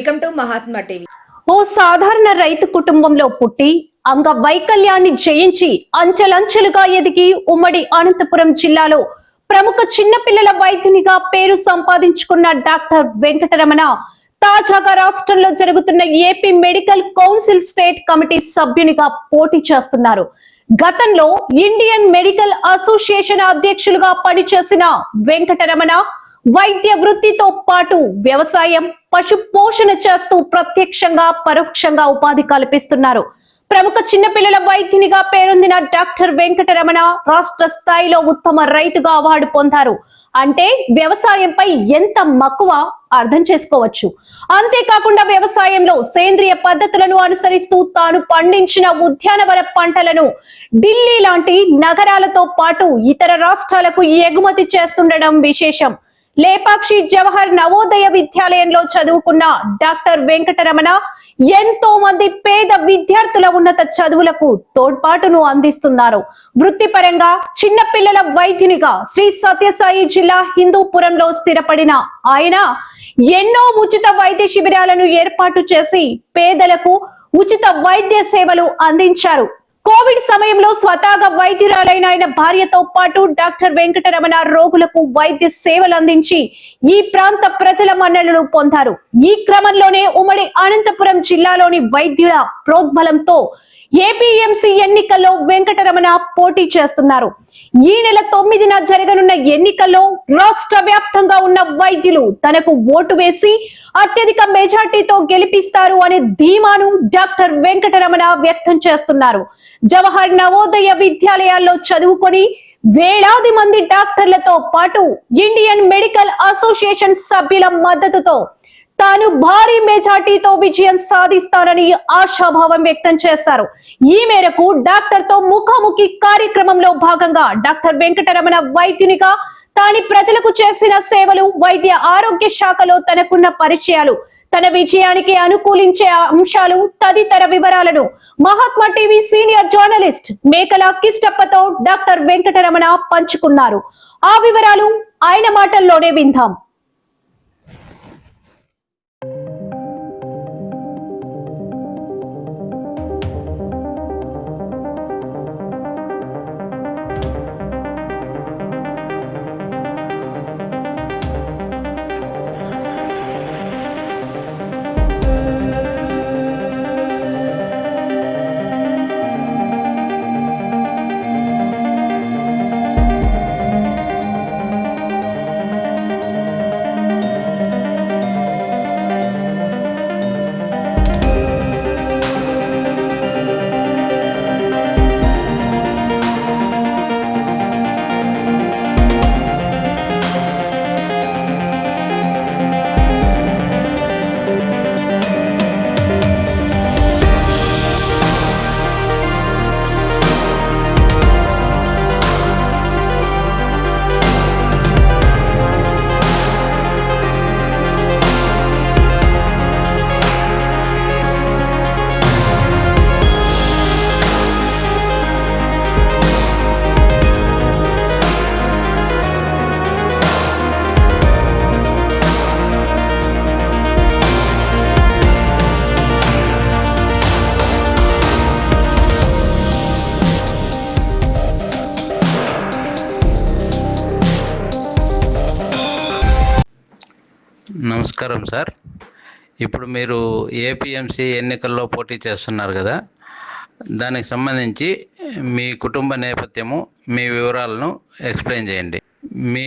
Welcome to Mahatma TV. ఓ సాధారణ రైతు కుటుంబంలో పుట్టి అంగవైకల్యాన్ని జయించి అంచెలంచెలుగా ఎదిగి ఉమ్మడి అనంతపురం జిల్లాలో ప్రముఖ చిన్నపిల్లల వైద్యునిగా పేరు సంపాదించుకున్న డాక్టర్ వెంకటరమణ తాజాగా రాష్ట్రంలో జరుగుతున్న AP medical council state committee సభ్యునిగా పోటీ చేస్తున్నారు. గతంలో ఇండియన్ మెడికల్ అసోసియేషన్ అధ్యక్షులుగా పనిచేసిన వెంకటరమణ వైద్య వృత్తితో పాటు వ్యవసాయం, పశు పోషణ చేస్తూ ప్రత్యక్షంగా పరోక్షంగా ఉపాధి కల్పిస్తున్నారు. ప్రముఖ చిన్నపిల్లల వైద్యునిగా పేరొందిన డాక్టర్ వెంకటరమణ రాష్ట్ర స్థాయిలో ఉత్తమ రైతుగా అవార్డు పొందారు. అంటే వ్యవసాయంపై ఎంత మక్కువ అర్థం చేసుకోవచ్చు. అంతేకాకుండా వ్యవసాయంలో సేంద్రియ పద్ధతులను అనుసరిస్తూ తాను పండించిన ఉద్యానవన పంటలను ఢిల్లీ లాంటి నగరాలతో పాటు ఇతర రాష్ట్రాలకు ఎగుమతి చేస్తుండడం విశేషం. లేపాక్షి జవహర్ నవోదయ విద్యాలయంలో చదువుకున్న డాక్టర్ వెంకటరమణ ఎంతో మంది పేద విద్యార్థుల ఉన్నత చదువులకు తోడ్పాటును అందిస్తున్నారు. వృత్తిపరంగా చిన్నపిల్లల వైద్యునిగా శ్రీ సత్యసాయి జిల్లా హిందూపురంలో స్థిరపడిన ఆయన ఎన్నో ఉచిత వైద్య శిబిరాలను ఏర్పాటు చేసి పేదలకు ఉచిత వైద్య సేవలు అందించారు. కోవిడ్ సమయంలో స్వతహాగా వైద్యురాలైన ఆయన భార్యతో పాటు డాక్టర్ వెంకటరమణ రోగులకు వైద్య సేవలు అందించి ఈ ప్రాంత ప్రజల మన్ననలు పొందారు. ఈ క్రమంలోనే ఉమ్మడి అనంతపురం జిల్లాలోని వైద్యుల ప్రోద్బలంతో ఏపీఎంసీ ఎన్నికల్లో వెంకటరమణ పోటీ చేస్తున్నారు. ఈ నెల 9న జరగనున్న ఎన్నికల్లో రాష్ట్ర వ్యాప్తంగా ఉన్న వైద్యులు తనకు ఓటు వేసి అత్యధిక మెజార్టీతో గెలిపిస్తారు అనే ధీమాను డాక్టర్ వెంకటరమణ వ్యక్తం చేస్తున్నారు. జవహర్ నవోదయ విద్యాలయాల్లో చదువుకొని వేలాది మంది డాక్టర్లతో పాటు ఇండియన్ మెడికల్ అసోసియేషన్ సభ్యుల మద్దతుతో తాను భారీ మెజార్టీతో విజయం సాధిస్తానని ఆశాభావం వ్యక్తం చేశారు. ఈ మేరకు డాక్టర్ తో ముఖాముఖి కార్యక్రమంలో భాగంగా డాక్టర్ వెంకటరమణ వైద్యునిగా తాను ప్రజలకు చేసిన సేవలు, వైద్య ఆరోగ్య శాఖలో తనకున్న పరిచయాలు, తన విజయానికి అనుకూలించే అంశాలు తదితర వివరాలను మహాత్మా టీవీ సీనియర్ జర్నలిస్ట్ మేకల కిష్టప్పతో డాక్టర్ వెంకటరమణ పంచుకున్నారు. ఆ వివరాలు ఆయన మాటల్లోనే విందాం. నమస్కారం సార్. ఇప్పుడు మీరు ఏపీఎంసీ ఎన్నికల్లో పోటీ చేస్తున్నారు కదా, దానికి సంబంధించి మీ కుటుంబ నేపథ్యము, మీ వివరాలను ఎక్స్ప్లెయిన్ చేయండి. మీ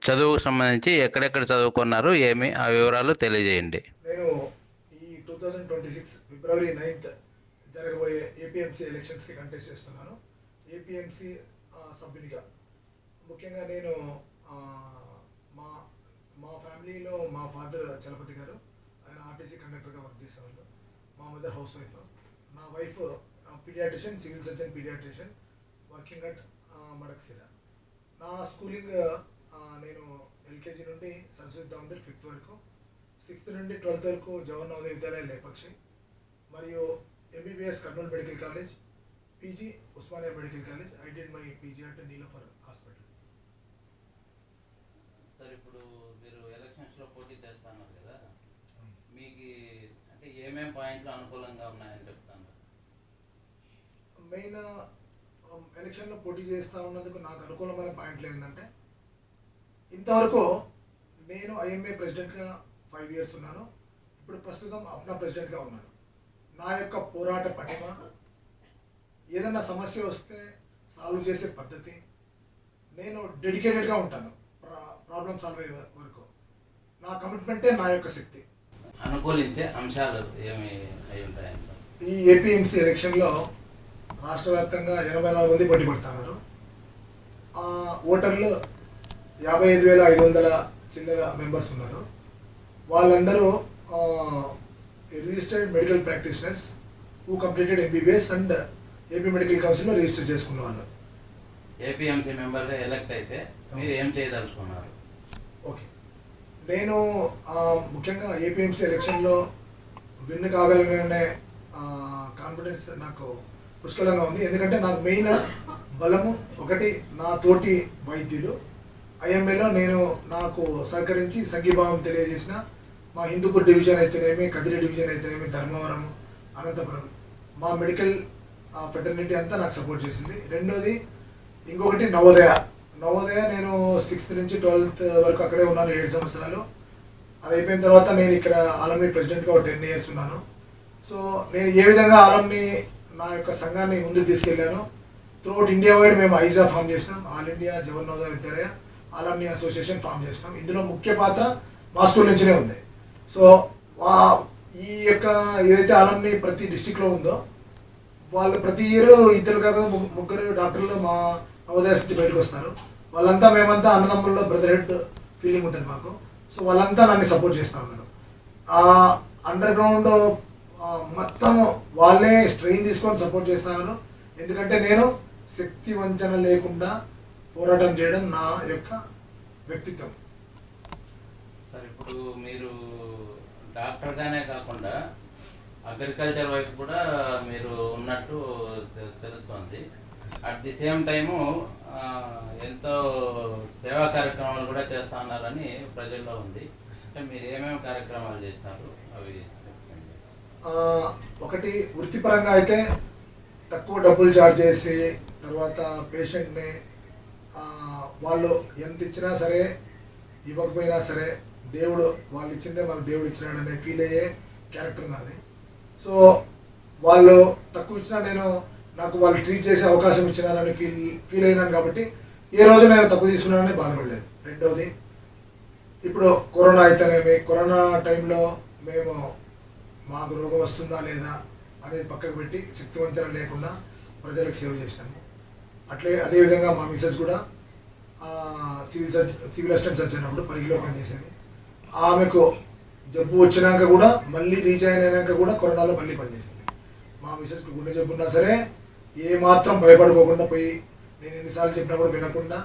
చదువుకు సంబంధించి ఎక్కడెక్కడ చదువుకున్నారు, ఏమి ఆ వివరాలు తెలియజేయండి. నేను ఈ 2026 ఫిబ్రవరి 9th జరగబోయే ఏపీఎంసీ ఎలక్షన్స్కి కంటెస్ట్ చేస్తున్నాను. ఏపీఎంసీ సభ్యునిగా ముఖ్యంగా నేను మా ఫ్యామిలీలో మా ఫాదర్ చలపతి గారు, ఆయన ఆర్టీసీ కండక్టర్గా వర్క్ చేసేవాళ్ళు. మా మదర్ హౌస్ వైఫ్. నా wife paediatrician, civil surgeon paediatrician, working at Madakasira. నా స్కూలింగ్ నేను ఎల్కేజీ నుండి సరస్వతి దామోదర్ 5th వరకు, 6th నుండి 12th వరకు జవహర్ నవోదయ విద్యాలయ లేపాక్షి, మరియు MBBS Kurnool medical college, PG Osmania medical college. I did my PG at Niloufer hospital. Sir, ఇప్పుడు మీరు ఎలక్షన్స్లో పోటీ చేస్తున్నారు కదా, మీ మీకు అంటే ఏమేమి పాయింట్లు అనుకూలంగా ఉన్నాయని చెప్తాను? మెయిన్ ఎలక్షన్లో పోటీ చేస్తూ ఉన్నందుకు నాకు అనుకూలమైన పాయింట్లు ఏంటంటే, ఇంతవరకు నేను ఐఎంఏ ప్రెసిడెంట్గా 5 years ఉన్నాను. ఇప్పుడు ప్రస్తుతం అప్నా ప్రెసిడెంట్గా ఉన్నాను. నా యొక్క పోరాట పటిమ, ఏదైనా సమస్య వస్తే సాల్వ్ చేసే పద్ధతి, నేను డెడికేటెడ్గా ఉంటాను ప్రాబ్లం సాల్వ్ అయ్యే వరకు. నా కమిట్మెంటే నా యొక్క శక్తి. అనుకూలించే అంశాలు ఏమి అయి ఉంటాయంట? ఈ ఏపీఎంసీ ఎలక్షన్లో రాష్ట్ర వ్యాప్తంగా 84 మంది పోటీ పడుతున్నారు. ఓటర్లు 55,500 చిల్లర మెంబర్స్ ఉన్నారు. వాళ్ళందరూ registered medical practitioners who completed MBBS and AP medical కౌన్సిల్లో రిజిస్టర్ చేసుకున్న వాళ్ళు. ఏపీఎంసీ మెంబర్గా ఎలక్ట్ అయితే మీరు ఏం చేయదలుచుకున్నారు? ఓకే, నేను ముఖ్యంగా ఏపీఎంసీ ఎలక్షన్లో విన్ కాగలనే కాన్ఫిడెన్స్ నాకు పుష్కలంగా ఉంది. ఎందుకంటే నాకు మెయిన్ బలము ఒకటి, నా తోటి వైద్యులు. ఐఎంఏలో నేను నాకు సహకరించి సంఘీభావం తెలియజేసిన మా హిందూపూర్ డివిజన్ అయితేనేమి, కదిరి డివిజన్ అయితేనేమి, ధర్మవరం, అనంతపురం, మా మెడికల్ ఫెటర్నిటీ అంతా నాకు సపోర్ట్ చేసింది. రెండోది ఇంకొకటి నవోదయ నేను 6th నుంచి 12th వరకు అక్కడే ఉన్నాను, 7 సంవత్సరాలు. అది అయిపోయిన తర్వాత నేను ఇక్కడ ఆలంని ప్రెసిడెంట్గా 10 years ఉన్నాను. సో నేను ఏ విధంగా ఆలంని నా యొక్క సంఘాన్ని ముందుకు తీసుకెళ్ళాను. త్రూఅవుట్ ఇండియా వైడ్ మేము ఐజా ఫామ్ చేసినాం, ఆల్ ఇండియా జవహర్ నవోదయ విద్యాలయ ఆలంని అసోసియేషన్ ఫామ్ చేసినాం. ఇందులో ముఖ్య పాత్ర మా స్కూల్ నుంచినే ఉంది. సో ఈ యొక్క ఏదైతే ఆలంని ప్రతి డిస్టిక్లో ఉందో, వాళ్ళు ప్రతి ఇయర్ 2 కాక 3 డాక్టర్లు మా నవోదయ నుంచి బయటకు వస్తారు. వాళ్ళంతా మేమంతా అన్నదమ్ముల్లో బ్రదర్హెడ్ ఫీలింగ్ ఉంటుంది మాకు. సో వాళ్ళంతా నన్ను సపోర్ట్ చేస్తూ ఉన్నారు. అండర్ గ్రౌండ్ మొత్తం వాళ్ళే స్ట్రెయిన్ తీసుకొని సపోర్ట్ చేస్తున్నారు. ఎందుకంటే నేను శక్తి వంచన లేకుండా పోరాటం చేయడం నా యొక్క వ్యక్తిత్వం. సార్, ఇప్పుడు మీరు డాక్టర్గానే కాకుండా అగ్రికల్చర్ వైపు కూడా మీరు ఉన్నట్టు తెలుస్తోంది. అట్ ది సేమ్ టైము ఎంతో సేవా కార్యక్రమాలు కూడా చేస్తా ఉన్నారని ప్రజల్లో ఉంది. అంటే మీరు ఏమేమి కార్యక్రమాలు చేస్తున్నారు అవి చెప్తండి. ఒకటి, వృత్తిపరంగా అయితే తక్కువ డబ్బులు ఛార్జ్ చేసి తర్వాత పేషెంట్ని వాళ్ళు ఎంత ఇచ్చినా సరే ఇవ్వకపోయినా సరే దేవుడు వాళ్ళు ఇచ్చిందే మనకు దేవుడు ఇచ్చినాడనే ఫీల్ అయ్యే క్యారెక్టర్ నాది. సో వాళ్ళు తక్కువ ఇచ్చినా నాకు వాళ్ళు ట్రీట్ చేసే అవకాశం ఇచ్చినారని ఫీల్ అయినాను. కాబట్టి ఏ రోజు నేను తక్కువ తీసుకున్నానని బాధపడలేదు. రెండవది, ఇప్పుడు కరోనా అయితేనేమి, కరోనా టైంలో మేము మాకు రోగం వస్తుందా లేదా అనేది పక్కకు పెట్టి శక్తివంచన లేకుండా ప్రజలకు సేవ చేసినాము. అదేవిధంగా మా మిసెస్ కూడా సివిల్ అసిస్టెంట్ సర్జన్ అప్పుడు పరిగిలో పనిచేసేది. ఆమెకు జబ్బు వచ్చినాక కూడా మళ్ళీ రీజాయిన్ అయినాక కూడా కరోనాలో మళ్ళీ పనిచేసింది. మా మిసెస్కి గుండె జబ్బు ఉన్నా సరే ఏ మాత్రం భయపడుకోకుండా పోయి, నేను ఎన్నిసార్లు చెప్పినా కూడా వినకుండా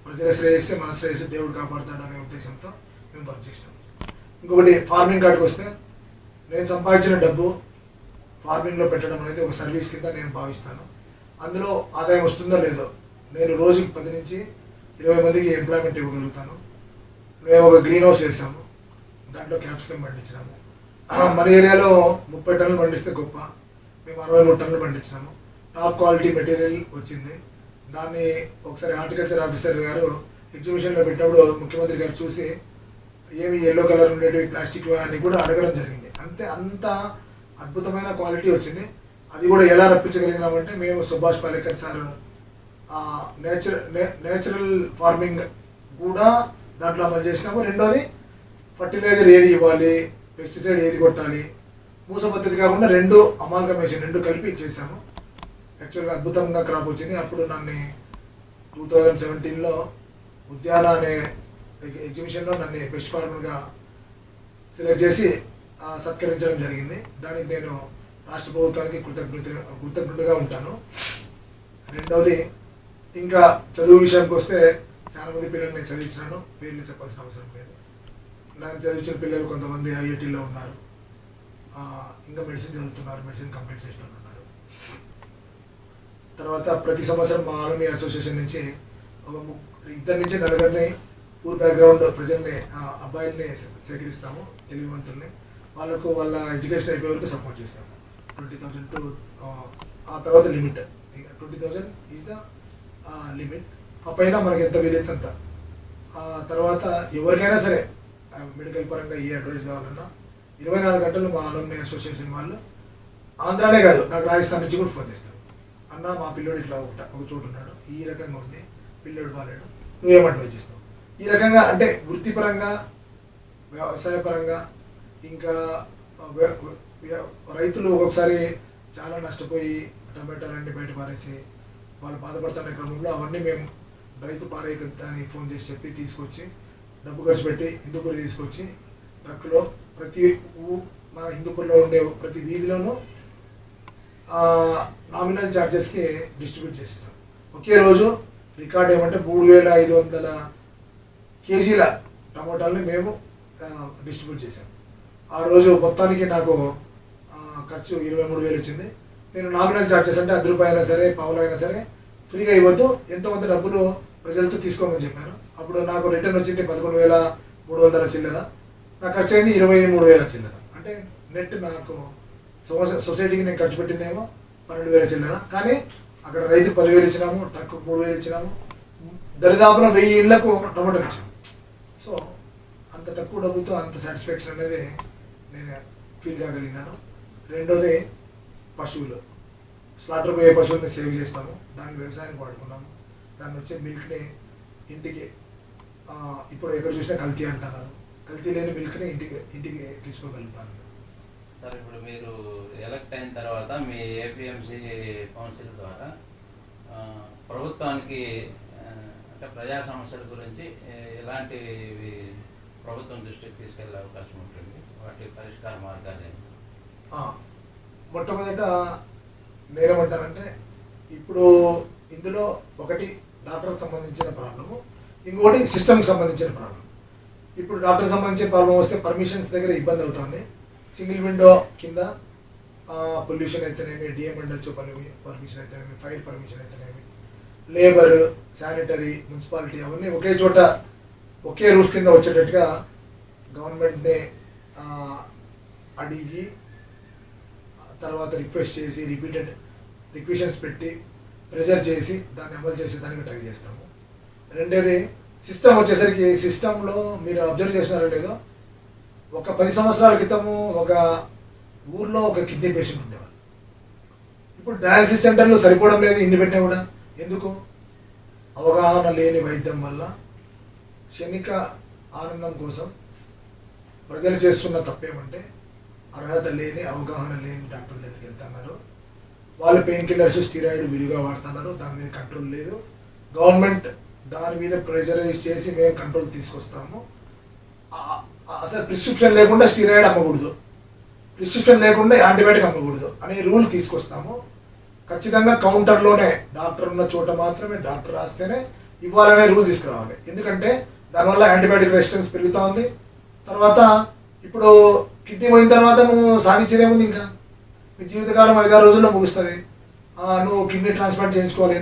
ప్రజల శ్రేయస్సే మన శ్రేయస్సు దేవుడు కాపాడుతాడు అనే ఉద్దేశంతో మేము వర్క్ చేసినాం. ఇంకొకటి, ఫార్మింగ్ కాడికి వస్తే నేను సంపాదించిన డబ్బు ఫార్మింగ్లో పెట్టడం అనేది ఒక సర్వీస్ కింద నేను భావిస్తాను. అందులో ఆదాయం వస్తుందో లేదో నేను రోజుకి 10 నుంచి 20 మందికి ఎంప్లాయ్మెంట్ ఇవ్వగలుగుతాను. మేము ఒక గ్రీన్ హౌస్ వేసాము, దాంట్లో క్యాప్సికమ్ పండించినాము. మన ఏరియాలో 30 టన్నులు పండిస్తే గొప్ప, మేము 63 టన్నులు పండించినాము. టాప్ క్వాలిటీ మెటీరియల్ వచ్చింది. దాన్ని ఒకసారి హార్టికల్చర్ ఆఫీసర్ గారు ఎగ్జిబిషన్లో పెట్టినప్పుడు ముఖ్యమంత్రి గారు చూసి ఏమి ఎల్లో కలర్ ఉండేవి ప్లాస్టిక్ అని కూడా అడగడం జరిగింది. అంత అద్భుతమైన క్వాలిటీ వచ్చింది. అది కూడా ఎలా రప్పించగలిగినామంటే మేము Subhash Palekar sir natural farming కూడా దాంట్లో అమలు చేసినాము. రెండోది, ఫర్టిలైజర్ ఏది ఇవ్వాలి, పెస్టిసైడ్ ఏది కొట్టాలి, మూస పద్ధతి కాకుండా 2 అమాల్గమేషన్ 2 కలిపి చేశాము. యాక్చువల్గా అద్భుతంగా క్రాప్ వచ్చింది. అప్పుడు నన్ను 2017లో ఉద్యాన అనే ఎగ్జిబిషన్లో నన్ను బెస్ట్ ఫార్మర్గా సెలెక్ట్ చేసి సత్కరించడం జరిగింది. దానికి నేను రాష్ట్ర ప్రభుత్వానికి కృతజ్ఞతగా ఉంటాను. రెండవది, ఇంకా చదువు విషయానికి వస్తే చాలామంది పిల్లలు నేను చదివించినాను, పేర్లు చెప్పాల్సిన అవసరం లేదు. నేను చదివించిన పిల్లలు కొంతమంది ఐఐటీలో ఉన్నారు, ఇంకా మెడిసిన్ చదువుతున్నారు, మెడిసిన్ కంప్లీట్ చేసిన ఉన్నారు. తర్వాత ప్రతి సంవత్సరం మా ఆర్మీ అసోసియేషన్ నుంచి ఒక 2 నుంచి 4 పూర్ బ్యాక్గ్రౌండ్ ప్రజల్ని, అబ్బాయిల్ని సేకరిస్తాము, తెలివివంతుల్ని. వాళ్ళకు వాళ్ళ ఎడ్యుకేషన్ అయిపోయే వరకు సపోర్ట్ చేస్తాము. 20,000 టు ఆ తర్వాత లిమిట్ 20,000 ఈజ్ ద లిమిట్. ఆ పైన మనకి ఎంత వీలైతే అంత. తర్వాత ఎవరికైనా సరే మెడికల్ పరంగా ఏ అడ్వైస్ కావాలన్నా 24 గంటలు మా అలుమ్ని అసోసియేషన్ వాళ్ళు ఆంధ్రానే కాదు, నాకు రాజస్థాన్ నుంచి కూడా ఫోన్ చేస్తారు. అన్న మా పిల్లోడు ఇట్లా ఒక చోటు ఉన్నాడు, ఈ రకంగా ఉంది, పిల్లోడు బాగాలేడు, నువ్వేం అడ్వైజ్ చేస్తావు? ఈ రకంగా అంటే వృత్తిపరంగా, వ్యవసాయపరంగా, ఇంకా రైతులు ఒక్కొక్కసారి చాలా నష్టపోయి టమాటాలన్నీ బయట పారేసి వాళ్ళు బాధపడుతున్న క్రమంలో అవన్నీ మేము రైతు పారేయని ఫోన్ చేసి చెప్పి తీసుకొచ్చి డబ్బు ఖర్చు పెట్టి హిందూపూర్ తీసుకొచ్చి ట్రక్లో ప్రతి మన హిందూపూర్లో ఉండే ప్రతి వీధిలోనూ నామినల్ ఛార్జెస్కి డిస్ట్రిబ్యూట్ చేసేసాం. ఒకే రోజు రికార్డ్ ఏమంటే 3,500 కేజీల టమోటాలని మేము డిస్ట్రిబ్యూట్ చేశాం. ఆ రోజు మొత్తానికి నాకు ఖర్చు 23,000 వచ్చింది. నేను నామినల్ ఛార్జెస్ అంటే ₹10 అయినా సరే, పావులు అయినా సరే ఫ్రీగా ఇవ్వద్దు, ఎంతోమంది డబ్బులు ప్రజలతో తీసుకోమని చెప్పాను. అప్పుడు నాకు రిటర్న్ వచ్చింది 11,300 చిల్లర, నాకు ఖర్చు అయింది 23,000 చిల్లర. అంటే నెట్ నాకు సొసైటీకి నేను ఖర్చు పెట్టిందేమో 12,000 చిల్లర. కానీ అక్కడ రైతు 10,000 ఇచ్చినాము, ట్రక్ 3,000 ఇచ్చినాము, దరిదాపున 1000 ఇళ్లకు టమాటోలు ఇచ్చాము. సో అంత తక్కువ డబ్బుతో అంత సాటిస్ఫాక్షన్ అనేది నేను ఫీల్ కాగలిగినాను. రెండోది పశువులు, స్లాటర్ పోయే పశువుల్ని సేవ్ చేస్తాము, దాన్ని వ్యవసాయానికి వాడుకున్నాము. దాన్ని వచ్చే మిల్క్ని ఇంటికి ఇప్పుడు ఎక్కడ చూసినా కల్తీ అంటున్నారు, కల్తీ లేని మిల్క్ని ఇంటికి తీసుకోగలుగుతాను. సార్, ఇప్పుడు మీరు ఎలక్ట్ అయిన తర్వాత మీ ఏపీఎంసీ కౌన్సిల్ ద్వారా ప్రభుత్వానికి అంటే ప్రజా సమస్యల గురించి ఎలాంటి ప్రభుత్వం దృష్టికి తీసుకెళ్లే అవకాశం ఉంటుంది, వాటి పరిష్కార మార్గాలు ఏంటి? మొట్టమొదట నేనేమంటానంటే, ఇప్పుడు ఇందులో ఒకటి డాక్టర్కి సంబంధించిన ప్రాబ్లము, ఇంకొకటి సిస్టమ్కి సంబంధించిన ప్రాబ్లం. ఇప్పుడు డాక్టర్ సంబంధించిన ప్రాబ్లం వస్తే పర్మిషన్స్ దగ్గర ఇబ్బంది అవుతుంది. సింగిల్ విండో కింద పొల్యూషన్ అయితేనేమి, డిఎంఎండ్హెచ్ఓ పర్మిషన్ అయితేనేమి, ఫైర్ పర్మిషన్ అయితేనేమి, లేబర్, శానిటరీ, మున్సిపాలిటీ అవన్నీ ఒకే చోట ఒకే రూఫ్ కింద వచ్చేటట్టుగా గవర్నమెంట్ని అడిగి తర్వాత రిక్వెస్ట్ చేసి రిపీటెడ్ రిక్వెషన్స్ పెట్టి ప్రెజర్ చేసి దాన్ని అమలు చేసేదానికి ట్రై చేస్తాము. రెండోది సిస్టమ్ వచ్చేసరికి, సిస్టంలో మీరు అబ్జర్వ్ చేస్తున్నారో లేదో, ఒక 10 సంవత్సరాల క్రితము ఒక ఊర్లో ఒక కిడ్నీ పేషెంట్ ఉండేవాళ్ళు. ఇప్పుడు డయాలసిస్ సెంటర్లు సరిపోవడం లేదు, ఇన్ని పెట్టినా కూడా. ఎందుకు? అవగాహన లేని వైద్యం వల్ల క్షణిక ఆనందం కోసం ప్రజలు చేస్తున్న తప్పేమంటే అర్హత లేని, అవగాహన లేని డాక్టర్ల దగ్గరికి వెళ్తున్నారు. వాళ్ళు పెయిన్ కిల్లర్స్, స్టీరాయిడ్ విరిగా వాడుతున్నారు, దాని మీద కంట్రోల్ లేదు. గవర్నమెంట్ దాని మీద ప్రెజరైజ్ చేసి మేము కంట్రోల్ తీసుకొస్తాము. అసలు ప్రిస్క్రిప్షన్ లేకుండా స్టీరాయిడ్ అమ్మకూడదు, ప్రిస్క్రిప్షన్ లేకుండా యాంటీబయాటిక్ అమ్మకూడదు అనే రూల్ తీసుకొస్తాము. ఖచ్చితంగా కౌంటర్లోనే డాక్టర్ ఉన్న చోట మాత్రమే డాక్టర్ రాస్తేనే ఇవ్వాలనే రూల్ తీసుకురావాలి. ఎందుకంటే దానివల్ల యాంటీబయాటిక్ రెసిస్టెన్స్ పెరుగుతూ ఉంది. తర్వాత ఇప్పుడు కిడ్నీ పోయిన తర్వాత నువ్వు సాధించేదేముంది? ఇంకా నీ జీవితకాలం 5-6 రోజుల్లో ముగుస్తుంది. నువ్వు కిడ్నీ ట్రాన్స్ప్లాంట్ చేయించుకోవాలి.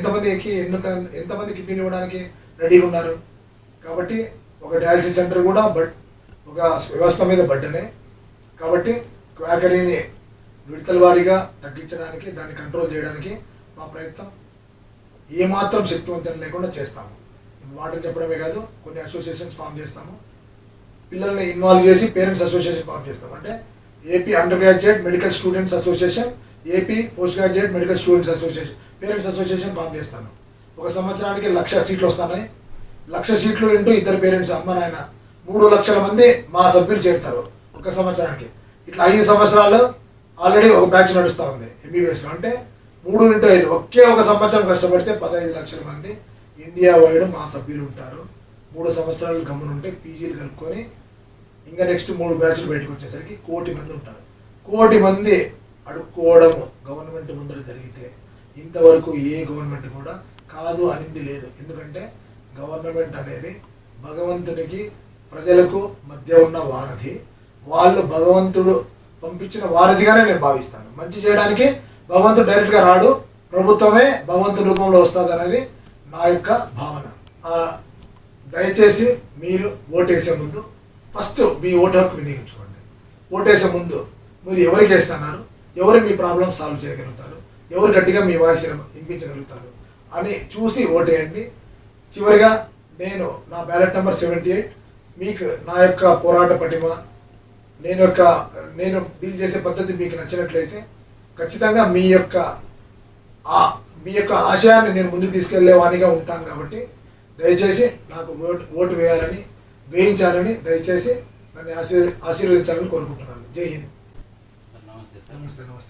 ఎంతమంది కిడ్నీని ఇవ్వడానికి రెడీగా ఉన్నారు? కాబట్టి ఒక డయాలసిస్ సెంటర్ కూడా ఒక వ్యవస్థ మీద బడ్డనే. కాబట్టి క్వాకరీని విడతల వారీగా తగ్గించడానికి, దాన్ని కంట్రోల్ చేయడానికి మా ప్రయత్నం ఏమాత్రం శక్తివంతం లేకుండా చేస్తాము. మాటలు చెప్పడమే కాదు, కొన్ని అసోసియేషన్స్ ఫామ్ చేస్తాము, పిల్లల్ని ఇన్వాల్వ్ చేసి పేరెంట్స్ అసోసియేషన్ ఫామ్ చేస్తాం. అంటే AP under graduate medical students association, AP post graduate medical students association, parents association form చేస్తాను. ఒక సంవత్సరానికి 1,00,000 సీట్లు వస్తున్నాయి. 1,00,000 సీట్లు ఇంటూ 2 పేరెంట్స్, అమ్మ నాయన, 3 లక్షల మంది మా సభ్యులు చేరుతారు ఒక సంవత్సరానికి. ఇట్లా 5 సంవత్సరాలు ఆల్రెడీ ఒక బ్యాచ్ నడుస్తూ ఉంది ఎంబీబీఎస్లో. అంటే 3 × 5 ఒకే ఒక సంవత్సరం కష్టపడితే 15 లక్షల మంది ఇండియా వైడ్ మా సభ్యులు ఉంటారు. 3 సంవత్సరాలు గమ్మునుంటే పీజీలు కలుపుకొని ఇంకా నెక్స్ట్ 3 బ్యాచ్లు బయటకు వచ్చేసరికి 1 కోటి మంది ఉంటారు. 1 కోటి మంది అడుక్కోవడం గవర్నమెంట్ ముందర జరిగితే ఇంతవరకు ఏ గవర్నమెంట్ కూడా కాదు అనింది లేదు. ఎందుకంటే గవర్నమెంట్ అనేది భగవంతునికి ప్రజలకు మధ్య ఉన్న వారధి. వాళ్ళు భగవంతుడు పంపించిన వారధిగానే నేను భావిస్తాను. మంచి చేయడానికి భగవంతుడు డైరెక్ట్గా రాడు, ప్రభుత్వమే భగవంతుడి రూపంలో వస్తుంది అనేది నా యొక్క భావన. దయచేసి మీరు ఓటేసే ముందు ఫస్ట్ మీ ఓటు హక్కు వినియోగించుకోండి. ఓటేసే ముందు మీరు ఎవరికి వేస్తున్నారు, ఎవరు మీ ప్రాబ్లం సాల్వ్ చేయగలుగుతారు, ఎవరు గట్టిగా మీ వాయిస్ వినిపించగలుగుతారు అని చూసి ఓటేయండి. చివరిగా నేను నా బ్యాలెట్ నెంబర్ 78 మీకు నా యొక్క పోరాట పటిమ, నేను డీల్ చేసే పద్ధతి మీకు నచ్చినట్లయితే ఖచ్చితంగా మీ యొక్క ఆశయాన్ని నేను ముందుకు తీసుకెళ్లే వానిగా ఉంటాను. కాబట్టి దయచేసి నాకు ఓటు వేయించాలని దయచేసి నన్ను ఆశీర్వదించాలని కోరుకుంటున్నాను. జై హింద్. నమస్తే.